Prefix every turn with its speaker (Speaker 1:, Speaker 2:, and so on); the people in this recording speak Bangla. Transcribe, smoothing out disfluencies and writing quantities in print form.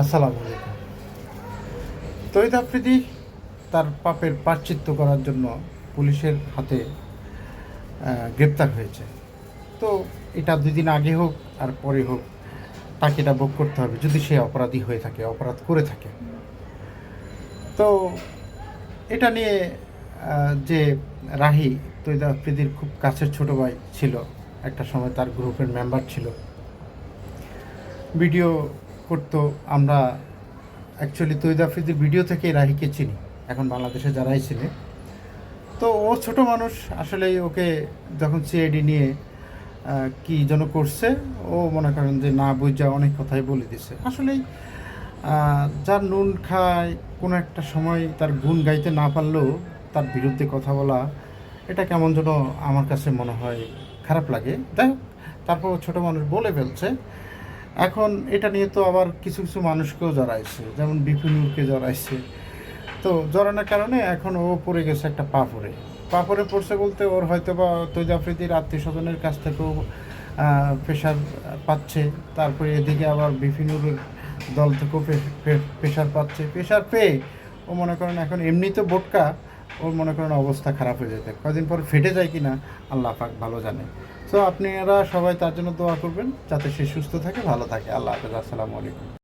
Speaker 1: আসসালামু আলাইকুম। তহিদ আফ্রিদি তার পাপের প্রায়শ্চিত্ত করার জন্য পুলিশের হাতে গ্রেপ্তার হয়েছে। তো এটা 2 দিন আগে হোক আর পরে হোক, তাকে এটা ভোগ করতে হবে যদি সে অপরাধী হয়ে থাকে, অপরাধ করে থাকে। তো এটা নিয়ে যে রাহি তহিদ আফ্রিদির খুব কাছের ছোট ভাই ছিল, একটা সময় তার গ্রুপের মেম্বার ছিল, ভিডিও করতো। আমরা অ্যাকচুয়ালি তহিদ আফ্রিদির ভিডিও থেকেই রাহিকে চিনি, এখন বাংলাদেশে যারাই চিনে। তো ও ছোট মানুষ, আসলেই ওকে যখন সিআইডি নিয়ে কি যেন করছে, ও মনে করেন যে না বুঝা অনেক কথাই বলে দিছে। আসলেই যার নুন খায়, কোনো একটা সময় তার গুণ গাইতে না পারলেও তার বিরুদ্ধে কথা বলা, এটা কেমন যেন আমার কাছে মনে হয় খারাপ লাগে। যাই হোক, তারপর ছোটো মানুষ বলে ফেলছে। এখন এটা নিয়ে তো আবার কিছু কিছু মানুষকেও জড়াইছে, যেমন বিপিনুরকে জড়াইছে। তো জড়ানোর কারণে এখন ও পড়ে গেছে একটা পা পড়ে পড়ছে বলতে, ওর হয়তো বা তৈদ আফ্রিদির আত্মীয় স্বজনের কাছ থেকেও প্রেশার পাচ্ছে। তারপরে এদিকে আবার বিপিনুরের দল থেকেও প্রেশার পাচ্ছে। প্রেশার পেয়ে ও মনে করেন এখন এমনি তো বোটকা, ওর মনে করেন অবস্থা খারাপ হয়ে যেতে, কদিন পর ফেটে যায় কি না আল্লাহ পাক ভালো জানে। সো আপনারা সবাই তার জন্য দোয়া করবেন যাতে সে সুস্থ থাকে, ভালো থাকে। আল্লাহ হাফেজ, আসসালামু আলাইকুম।